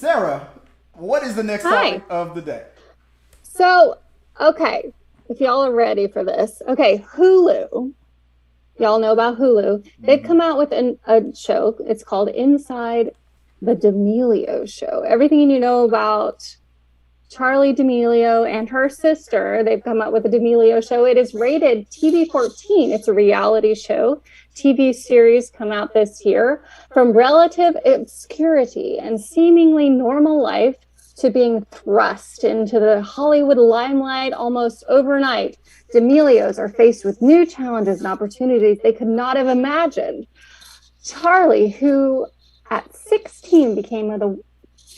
Sarah, what is the next topic of the day? So, okay, if y'all are ready for this. Okay, Hulu. Y'all know about Hulu. They've come out with a show. It's called Inside the D'Amelio Show. Everything you know about Charlie D'Amelio and her sister, they've come up with a D'Amelio show. It is rated TV-14. It's a reality show. TV series come out this year. From relative obscurity and seemingly normal life to being thrust into the Hollywood limelight almost overnight, D'Amelios are faced with new challenges and opportunities they could not have imagined. Charlie, who at 16 became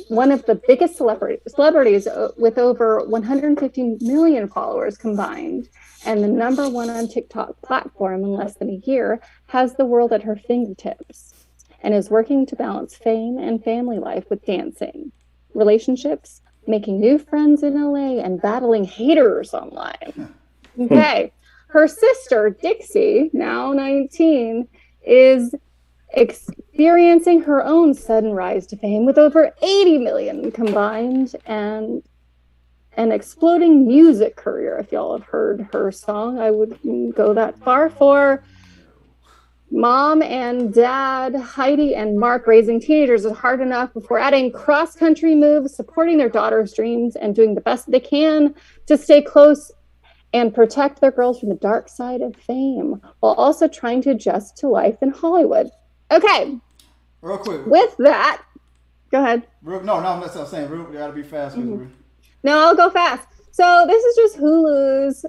one of the biggest celebrities with over 150 million followers combined, and the #1 on TikTok platform in less than a year, has the world at her fingertips and is working to balance fame and family life with dancing, relationships, making new friends in LA, and battling haters online. Okay. Her sister, Dixie, now 19, is experiencing her own sudden rise to fame with over 80 million combined and an exploding music career. If y'all have heard her song, I would go that far. For mom and dad, Heidi and Mark, raising teenagers is hard enough before adding cross-country moves, supporting their daughter's dreams, and doing the best they can to stay close and protect their girls from the dark side of fame, while also trying to adjust to life in Hollywood. Okay. Real quick. With that, go ahead. I'm not saying. You gotta be fast. Mm-hmm. No, I'll go fast. So this is just Hulu's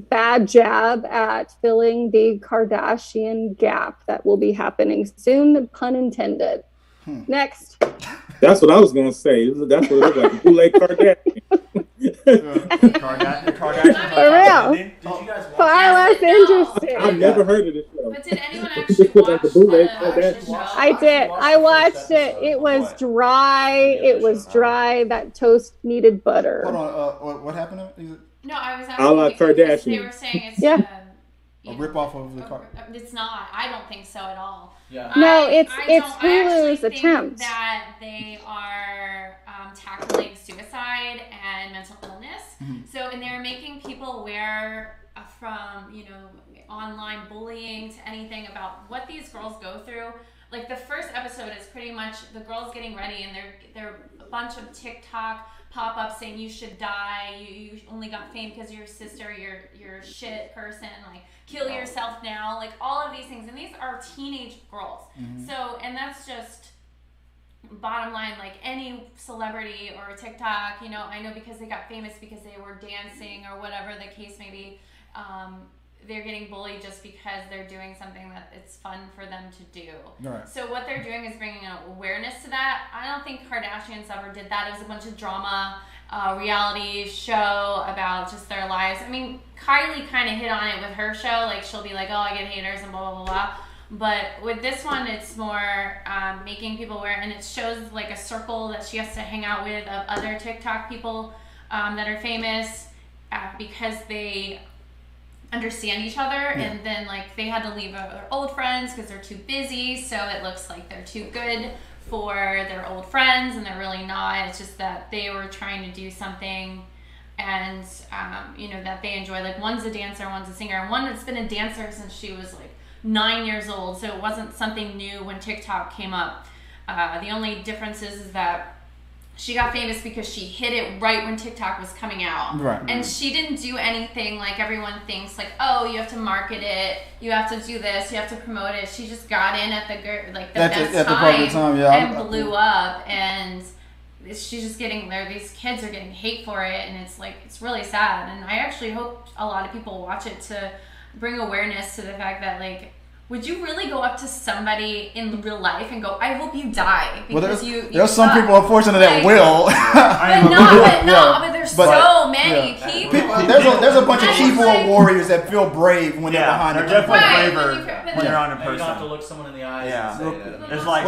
bad jab at filling the Kardashian gap that will be happening soon, pun intended. Next. That's what I was gonna say. That's what it looks like. Kool-Aid Kardashian. Kardashian. For real. Did you guys watch Far less interesting. I've never heard of this show. But did anyone actually watch the show? I did. I watched it. It was dry. It was dry. That toast needed butter. Hold on. What happened? No, I was asking. I like Kardashian. They were saying it's a rip off of the car. It's not. I don't think so at all. Yeah. No, it's Hulu's attempt. attempt. That they are tackling suicide and mental illness. Mm-hmm. So, and they're making people aware from online bullying to anything about what these girls go through. Like the first episode is pretty much the girls getting ready, and they're a bunch of TikTok pop-ups saying you should die, you only got fame because you're a sister, you're a shit person, like kill yourself now, like all of these things, and these are teenage girls. Mm-hmm. So, and that's just bottom line, like any celebrity or TikTok, I know because they got famous because they were dancing or whatever the case may be, they're getting bullied just because they're doing something that it's fun for them to do. Right. So what they're doing is bringing an awareness to that. I don't think Kardashians ever did that. It was a bunch of drama, reality show about just their lives. I mean, Kylie kind of hit on it with her show. Like, she'll be like, oh, I get haters and blah, blah, blah, blah. But with this one, it's more making people aware. And it shows, like, a circle that she has to hang out with of other TikTok people that are famous because they understand each other, and then like they had to leave their old friends because they're too busy, so it looks like they're too good for their old friends, and they're really not. It's just that they were trying to do something, and that they enjoy. Like, one's a dancer, one's a singer, and one that's been a dancer since she was like 9 years old, so it wasn't something new when TikTok came up. The only difference is that she got famous because she hit it right when TikTok was coming out. Right. And she didn't do anything like everyone thinks, like, oh, you have to market it, you have to do this, you have to promote it. She just got in at the best time, and blew up. And she's just getting there. These kids are getting hate for it, and it's like, it's really sad. And I actually hope a lot of people watch it to bring awareness to the fact that, like, would you really go up to somebody in real life and go, I hope you die? Because there's some people, unfortunately, that will. But there's so many people. There's a bunch of keyboard warriors that feel brave when they're behind a camera. They're definitely braver when they're on a person. You don't have to look someone in the eyes and say that. There's like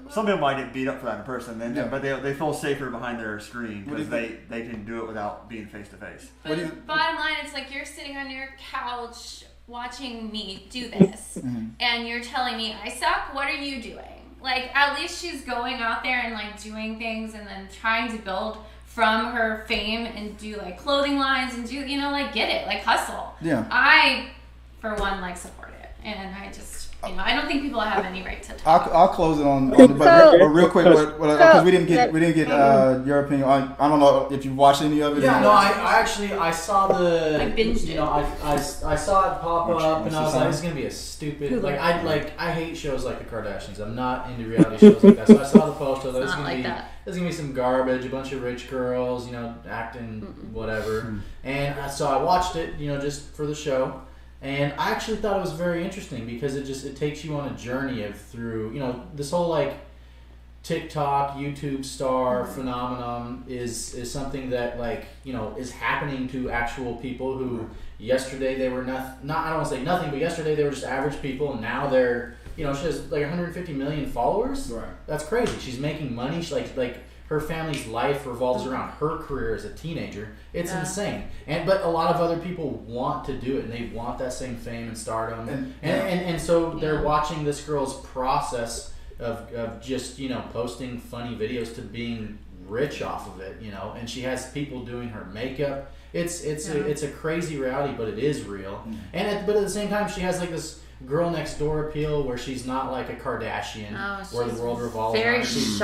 some people might get beat up for that in person, but they feel safer behind their screen because they can do it without being face to face. But bottom line, it's like you're sitting on your couch watching me do this, and you're telling me I suck. What are you doing? like at least she's going out there and like doing things and then trying to build from her fame and do like clothing lines and do, you know, like get it, like hustle. Yeah. I, for one, like support it, and I just, you know, I don't think people have any right to talk. I'll close it on but real quick, because we didn't get your opinion. I don't know if you watched any of it. Yeah, no, I saw the. I binged it. You know, I saw it pop up, and I was like, Hulu. this is gonna be a stupid. I hate shows like the Kardashians. I'm not into reality shows like that. So I saw the post. I was It's not like that. There's gonna be some garbage, a bunch of rich girls, you know, acting whatever. And so I watched it, you know, just for the show. And I actually thought it was very interesting because it takes you on a journey through, you know, this whole like TikTok, YouTube star phenomenon is something that, like, you know, is happening to actual people who yesterday they were not I don't want to say nothing, but yesterday they were just average people, and now they're, you know, she has like 150 million followers. Right. That's crazy. She's making money. She's like her family's life revolves around her career as a teenager. It's insane. But a lot of other people want to do it, and they want that same fame and stardom. And so they're watching this girl's process of just, you know, posting funny videos to being rich off of it, you know. And she has people doing her makeup. It's a crazy reality, but it is real. But at the same time, she has like this girl next door appeal where she's not like a Kardashian, where the world revolves around her. She's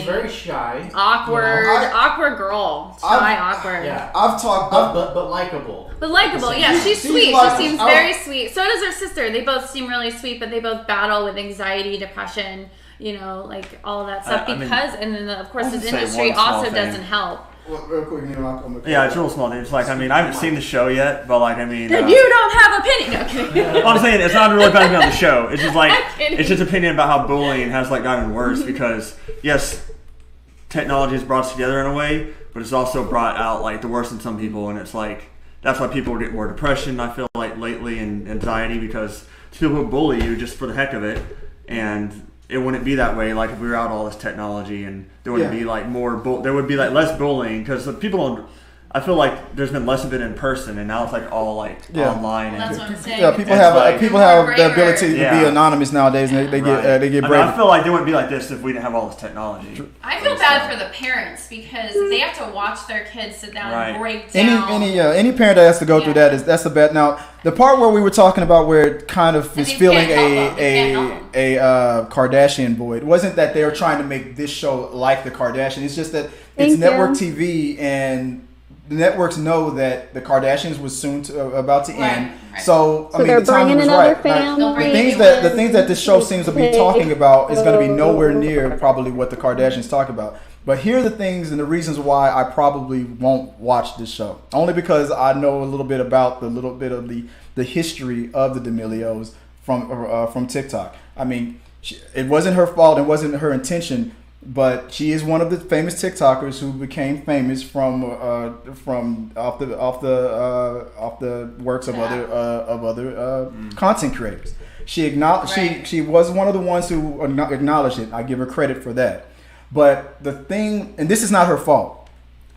very shy, Awkward, awkward girl, awkward. Yeah, I've talked, but likable. But likable, yeah. She's sweet. like- She seems very sweet. So does her sister. They both seem really sweet, but they both battle with anxiety, depression, you know, like all of that stuff. And then of course, this industry also doesn't help. Well, real quick, you know, Yeah, it's real small things. Like, I mean, I haven't seen the show yet, but like, I mean, Then you don't have opinion. No, kidding. well, I'm saying it's not really about me on the show. It's just like I'm kidding. it's just opinion about how bullying has like gotten worse because yes, technology has brought us together in a way, but it's also brought out like the worst in some people, and it's like that's why people get more depression. I feel like lately and anxiety because people who bully you just for the heck of it, and it wouldn't be that way like if we were out all this technology and there wouldn't be like more there would be like less bullying because the people don't. I feel like there's been less of it in person, and now it's like all like online. Well, that's what I'm saying. Yeah, people have the ability to be anonymous nowadays, and they get brave. I feel like they wouldn't be like this if we didn't have all this technology. I feel bad for the parents because they have to watch their kids sit down and break down. Any parent that has to go through that's the bad. Now the part where we were talking about where it kind of is feeling a Kardashian void wasn't that they were trying to make this show like the Kardashians. It's just that it's network TV and the networks know that the Kardashians was soon about to end. Right. So I mean, they're the timing was bringing right. another family. The things that this show seems to be talking about is going to be nowhere near probably what the Kardashians talk about. But here are the things and the reasons why I probably won't watch this show. Only because I know a little bit about of the history of the D'Amelios from TikTok. I mean, it wasn't her fault. It wasn't her intention. But she is one of the famous TikTokers who became famous from off the works of other content creators. She was one of the ones who acknowledged it. I give her credit for that. But the thing, and this is not her fault.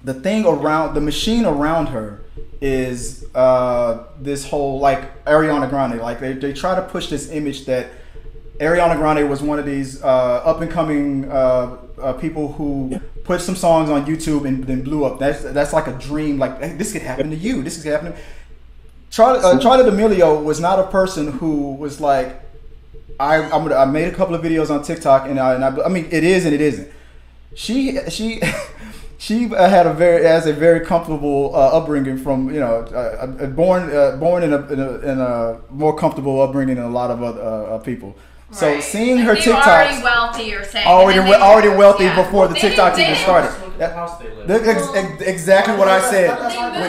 The thing around the machine around her is this whole like Ariana Grande. Like they try to push this image that Ariana Grande was one of these up and coming people who put some songs on YouTube and then blew up. That's like a dream. Like, hey, this could happen to you. This could happen to me. Charli D'Amelio was not a person who was like, I made a couple of videos on TikTok and I mean it is and it isn't. She had a very comfortable upbringing from, you know, born in a more comfortable upbringing than a lot of other people. So Right. seeing her They TikToks, already wealthy, you're saying. already wealthy Yeah. before the They TikToks didn't even dance. started. Look at the house they live in. Exactly what I said. They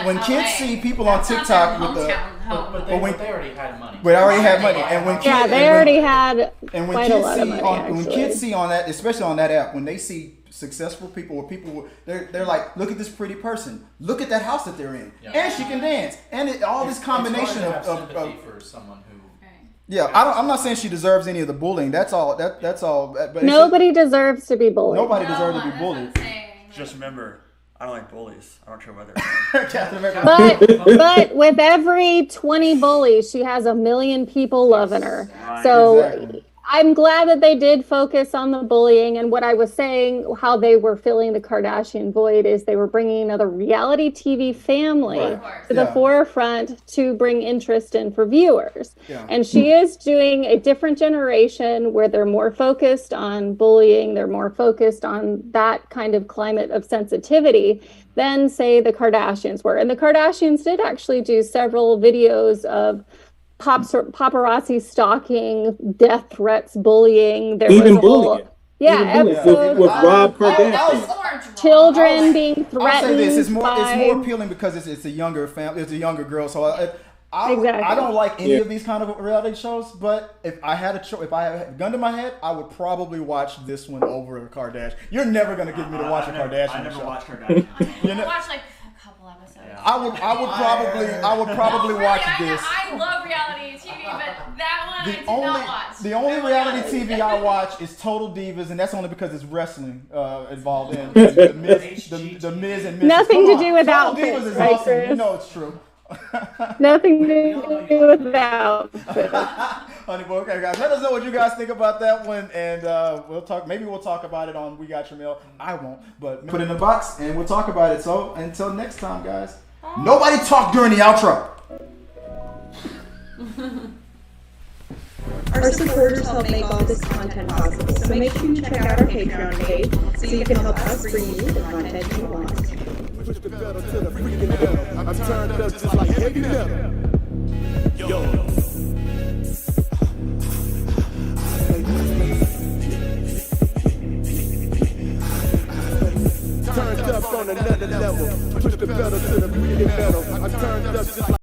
When kids see people on TikTok with the But they already had money. But I already had money, and when kids, they already had and when quite a kids lot of see money, when actually. kids see on that, especially on that app, when they see successful people or people, they're like, look at this pretty person, look at that house that they're in, and she can dance, and all this combination it's hard to have of sympathy for someone who. yeah. I'm not saying she deserves any of the bullying. That's all. That's all. But Nobody deserves to be bullied. Nobody deserves to be bullied. Just remember, I don't like bullies. I don't care whether. But with every 20 bullies, she has 1 million people loving her. Right. So Exactly. I'm glad that they did focus on the bullying. And what I was saying, how they were filling the Kardashian void, is they were bringing another reality TV family to the forefront to bring interest in for viewers. Yeah. And she is doing a different generation where they're more focused on bullying. They're more focused on that kind of climate of sensitivity than, say, the Kardashians were. And the Kardashians did actually do several videos of paparazzi stalking, death threats, bullying. There even was bullying. Episode with Rob Kardashian. Children being threatened. I'll say this: it's more appealing because it's a younger family, it's a younger girl. So I don't like any of these kind of reality shows. But if I had a gun to my head, I would probably watch this one over a Kardashian. You're never gonna get me to watch a Kardashian show. I never watched Kardashian. I watched like a couple episodes. Yeah. I would probably watch this. I love reality TV, but that one I did not watch. The only reality TV I watch is Total Divas, and that's only because it's wrestling involved in the Miz and Miz. Nothing to do with outfits. Total Divas is awesome. Chris? You know it's true. Nothing to do with outfits. Honey, boy, okay, guys. Let us know what you guys think about that one, and we'll talk. Maybe we'll talk about it on We Got Your Mail. I won't, but put it in the box, and we'll talk about it. So until next time, guys. Nobody talk during the outro. Our supporters help make all this content possible, so make sure you check out our Patreon page so you can help us bring you the content you want. Push the pedal to the freaking metal. I'm turned up just like heavy metal. Yo. Turned up on another level. Push the pedal to the freaking metal. I'm turned up just like